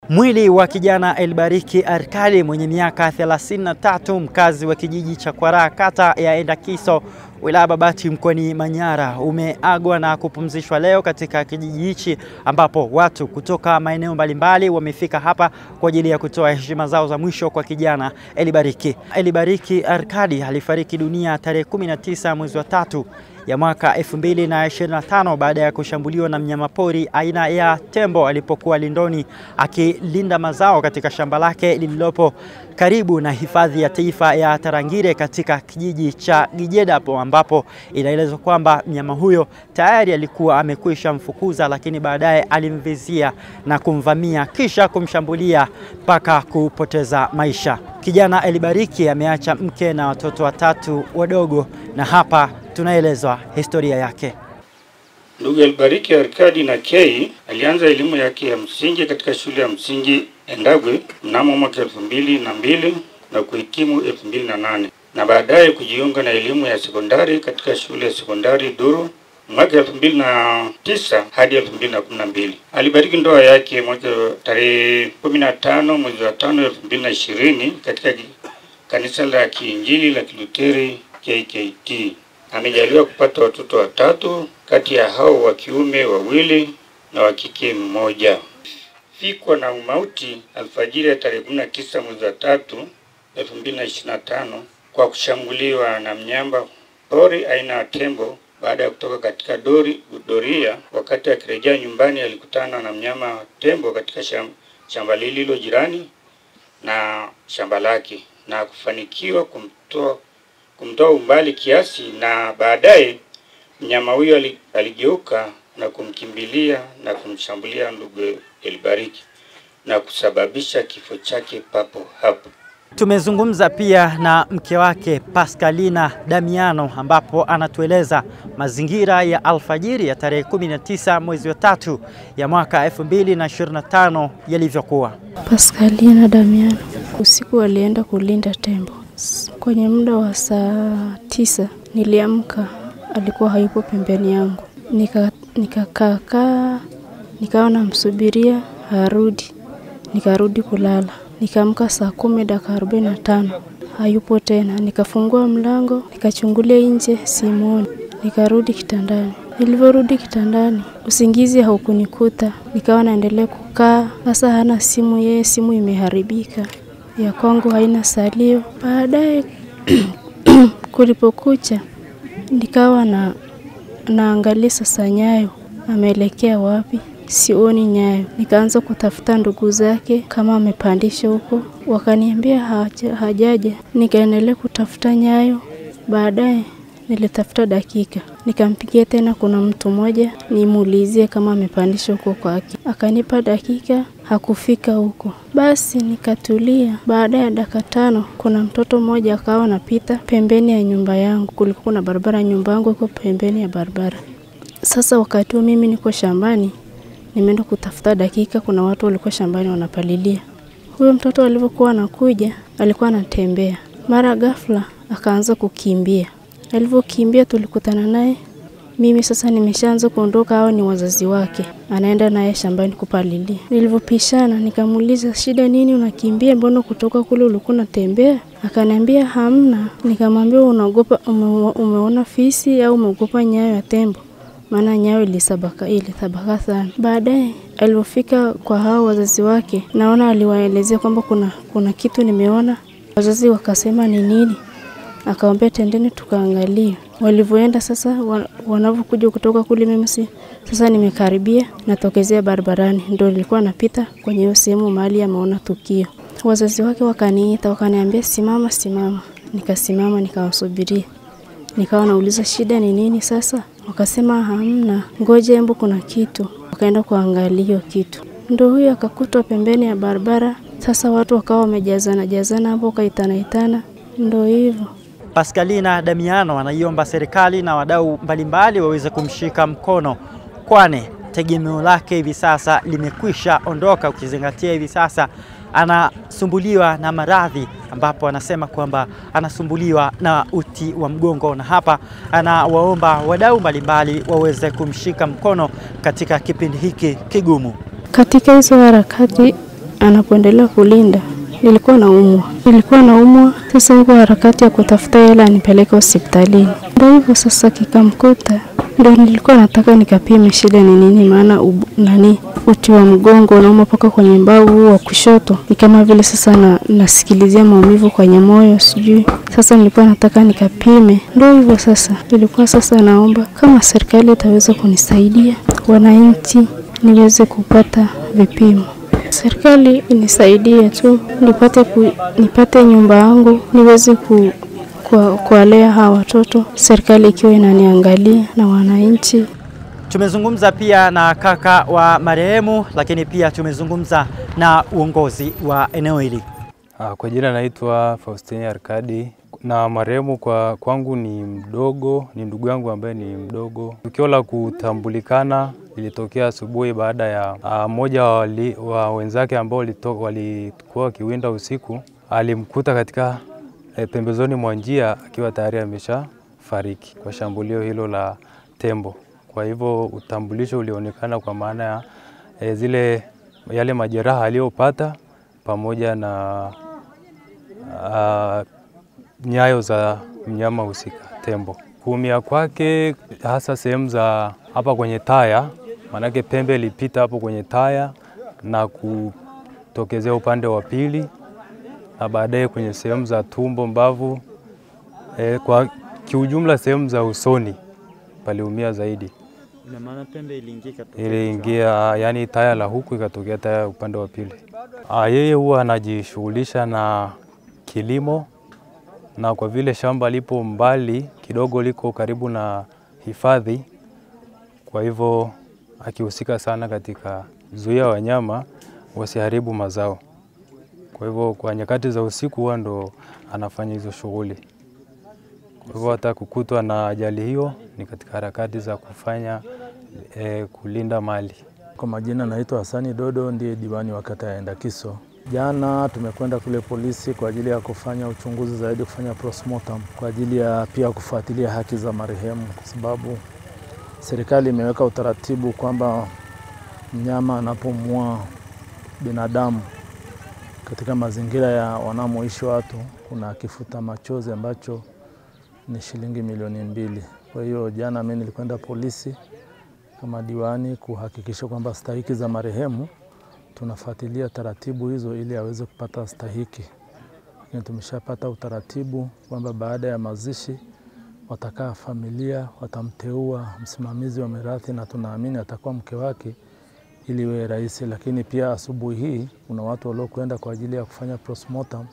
Mwili wa kijana Elibariki Arkadi mwenye miaka 33 mkazi wa kijiji cha Kwaraa kata ya Endakiso wilaya Babati mkoani Manyara umeagwa na kupumzishwa leo katika kijiji hichi, ambapo watu kutoka maeneo mbalimbali wamefika hapa kwa ajili ya kutoa heshima zao za mwisho kwa kijana Elibariki. Elibariki Arkadi alifariki dunia tarehe 19 mwezi wa 3 ya mwaka 2025 baada ya kushambuliwa na mnyamapori aina ya tembo alipokuwa lindoni akilinda mazao katika shamba lake lililopo karibu na hifadhi ya taifa ya Tarangire katika kijiji cha Gijedapo, ambapo inaelezwa kwamba mnyama huyo tayari alikuwa amekwisha mfukuza, lakini baadaye alimvizia na kumvamia kisha kumshambulia mpaka kupoteza maisha. Kijana Elibariki ameacha mke na watoto 3 wadogo, na hapa tunaelezwa historia yake. Ndugu Elibariki Arkadi na Kei alianza elimu yake ya msingi katika shule ya msingi Endagwe mnamo mwaka 2002 na kuhitimu 2008, na baadaye kujiunga na elimu ya sekondari katika shule ya sekondari Duru mwaka 2009 hadi 2012. Alibariki ndoa yake mwaka tarehe 15 mwezi wa 5 2020 katika kanisa la Kiinjili la Kiluteri KKT. Amejaliwa kupata watoto 3, kati ya hao wa kiume 2 na wa kike 1. Fikwa na umauti alfajiri ya tarehe 19 mwezi wa 3 2025 kwa kushambuliwa na mnyama pori aina ya tembo baada ya kutoka katika doria. Wakati akirejea nyumbani alikutana na mnyama tembo katika shamba lililo jirani na shamba lake na kufanikiwa kumtoa umbali kiasi, na baadaye mnyama huyo aligeuka na kumkimbilia na kumshambulia ndugu Elibariki na kusababisha kifo chake papo hapo. Tumezungumza pia na mke wake Pascalina Damiano, ambapo anatueleza mazingira ya alfajiri ya tarehe 19 mwezi wa 3 ya mwaka 2025 yalivyokuwa. Pascalina Damiano, usiku alienda kulinda tembo. Kwenye muda wa saa 9 niliamka, alikuwa hayupo pembeni yangu. Nikakaa nikawa namsubiria arudi, nikarudi kulala. Nikaamka saa 10:45 hayupo tena. Nikafungua mlango, nikachungulia nje, simuoni. Nikarudi kitandani. Nilivyorudi kitandani, usingizi haukunikuta. Nikawa naendelea kukaa. Sasa hana simu yeye, simu imeharibika. Ya kwangu haina salio. Baadaye kulipokucha nikawa naangalia sasa Nyayo ameelekea wapi, sioni Nyayo. Nikaanza kutafuta ndugu zake kama amepandisha huko, wakaniambia hajaja. Nikaendelea kutafuta Nyayo. Baadaye nilitafuta dakika, nikampigia tena kuna mtu mmoja nimuulizie kama amepandisha huko kwake. Akanipa dakika, hakufika huko. Basi nikatulia. Baada ya dakika 5 kuna mtoto mmoja akawa anapita pembeni ya nyumba yangu. Kulikuwa na barabara, nyumba yangu iko pembeni ya barabara. Sasa wakati mimi niko shambani, nimeenda kutafuta dakika, kuna watu walikuwa shambani wanapalilia. Huyo mtoto alivyokuwa anakuja, alikuwa anatembea. Mara ghafla akaanza kukimbia. Alivyokimbia tulikutana naye. Mimi sasa nimeshaanza kuondoka, hao ni wazazi wake. Anaenda naye shambani kupalilia. Nilivyopishana nikamuuliza, shida nini unakimbia, mbona kutoka kule ulikuwa unatembea? Akaniambia hamna. Nikamwambia unaogopa, umeona fisi au umeogopa Nyayo ya tembo? Maana Nyayo ilisabaka sana. Baadaye alipofika kwa hao wazazi wake, naona aliwaelezea kwamba kuna kitu nimeona. Wazazi wakasema ni nini? Akawaambia tendeni tukaangalie. Walivyoenda sasa, wanavyokuja kutoka kule, mimi sasa nimekaribia, natokezea barabarani, ndio nilikuwa napita kwenye hiyo sehemu mahali ameona tukio. Wazazi wake wakaniita, wakaniambia simama. Nikasimama, nikawasubiria. Nikawa nauliza shida ni nini sasa? Wakasema hamna, ngoja hebu kuna kitu. Wakaenda kuangalia kitu. Ndio huyo akakutwa pembeni ya barabara. Sasa watu wakawa wamejazana hapo, kaitana. Ndio hivyo. Pascalina Damiano anaiomba serikali na wadau mbalimbali waweze kumshika mkono, kwani tegemeo lake hivi sasa limekwisha ondoka, ukizingatia hivi sasa anasumbuliwa na maradhi, ambapo anasema kwamba anasumbuliwa na uti wa mgongo, na hapa anawaomba wadau mbalimbali waweze kumshika mkono katika kipindi hiki kigumu. Katika hizo harakati anapoendelea kulinda nilikuwa naumwa. Sasa yuko harakati ya kutafuta hela nipeleke hospitalini. Ndio hivyo sasa kikamkuta. Ndio nilikuwa nataka nikapime shida ni nini, maana uti wa mgongo unauma mpaka kwenye mbavu wa kushoto. Ni kama vile sasa nasikilizia maumivu kwenye moyo sijui. Sasa nilikuwa nataka nikapime. Ndio hivyo sasa. Nilikuwa sasa naomba kama serikali itaweza kunisaidia wananchi niweze kupata vipimo. Serikali inisaidie tu nipate nyumba yangu niweze kuwalea hawa watoto, serikali ikiwa inaniangalia na wananchi. Tumezungumza pia na kaka wa marehemu, lakini pia tumezungumza na uongozi wa eneo hili. Kwa jina naitwa Faustini Arkadi, na marehemu kwangu ni mdogo, ni ndugu yangu ambaye ni mdogo. Tukio la kutambulikana ilitokea asubuhi baada ya mmoja wa wenzake ambao walikuwa wakiwinda usiku, alimkuta katika pembezoni mwa njia akiwa tayari ameshafariki kwa shambulio hilo la tembo. Kwa hivyo utambulisho ulionekana kwa maana ya yale majeraha aliyopata pamoja na nyayo za mnyama husika, tembo. Kuumia kwake hasa sehemu za hapa kwenye taya, manake pembe ilipita hapo kwenye taya na kutokezea upande wa pili, na baadaye kwenye sehemu za tumbo, mbavu, kwa kiujumla sehemu za usoni paliumia zaidi. Ina maana pembe iliingia, yani taya la huku ikatokea taya upande wa pili. Yeye huwa anajishughulisha na kilimo, na kwa vile shamba lipo mbali kidogo, liko karibu na hifadhi, kwa hivyo akihusika sana katika zuia wanyama wasiharibu mazao. Kwa hivyo kwa nyakati za usiku huwa ndo anafanya hizo shughuli. Kwa hivyo hata kukutwa na ajali hiyo ni katika harakati za kufanya kulinda mali. Kwa majina naitwa Hasani Dodo, ndiye diwani wa kata ya Endakiso. Jana tumekwenda kule polisi kwa ajili ya kufanya uchunguzi zaidi, kufanya postmortem kwa ajili ya pia kufuatilia haki za marehemu, kwa sababu serikali imeweka utaratibu kwamba mnyama anapomua binadamu katika mazingira ya wanamoishi watu, kuna kifuta machozi ambacho ni shilingi milioni 2. Kwa hiyo jana mimi nilikwenda polisi kama diwani kuhakikisha kwamba stahiki za marehemu tunafuatilia taratibu hizo ili aweze kupata stahiki. Lakini tumeshapata utaratibu kwamba baada ya mazishi watakaa familia, watamteua msimamizi wa mirathi, na tunaamini atakuwa mke wake ili iwe rahisi. Lakini pia asubuhi hii kuna watu waliokwenda kwa ajili ya kufanya postmortem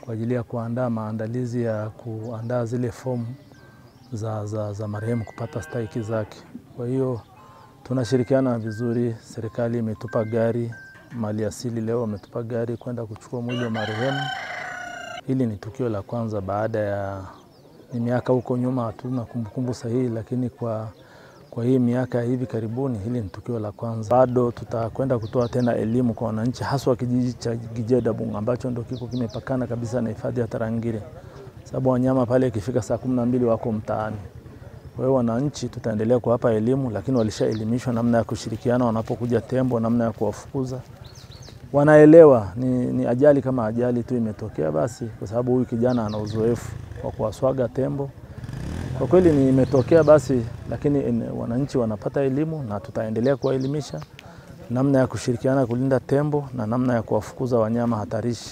kwa ajili ya kuandaa maandalizi ya kuandaa zile fomu za marehemu kupata stahiki zake. Kwa hiyo tunashirikiana vizuri. Serikali imetupa gari, mali asili leo wametupa gari kwenda kuchukua mwili wa marehemu. Hili ni tukio la kwanza baada ya miaka huko nyuma, hatuna kumbukumbu sahihi, lakini kwa hii miaka hivi karibuni hili ni tukio la kwanza. Bado tutakwenda kutoa tena elimu kwa wananchi, haswa kijiji cha Gijedabung ambacho ndio kiko kimepakana kabisa na hifadhi ya Tarangire. Sababu wanyama pale ikifika saa 12 wako mtaani. Kwa hiyo wananchi tutaendelea kuwapa elimu, lakini walishaelimishwa namna ya kushirikiana wanapokuja tembo, namna ya kuwafukuza. Wanaelewa ni ajali kama ajali tu imetokea basi, kwa sababu huyu kijana ana uzoefu wa kuwaswaga tembo. Kwa kweli ni imetokea basi, lakini wananchi wanapata elimu na tutaendelea kuwaelimisha namna ya kushirikiana kulinda tembo na namna ya kuwafukuza wanyama hatarishi,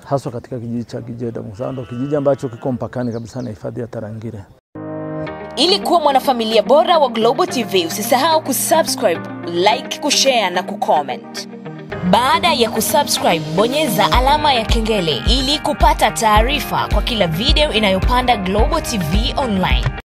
haswa katika kijiji cha Gijedabung, kijiji ambacho kiko mpakani kabisa na hifadhi ya Tarangire. Ili kuwa mwanafamilia bora wa Global TV, usisahau kusubscribe, like, kushare na kucomment. Baada ya kusubscribe, bonyeza alama ya kengele ili kupata taarifa kwa kila video inayopanda Global TV Online.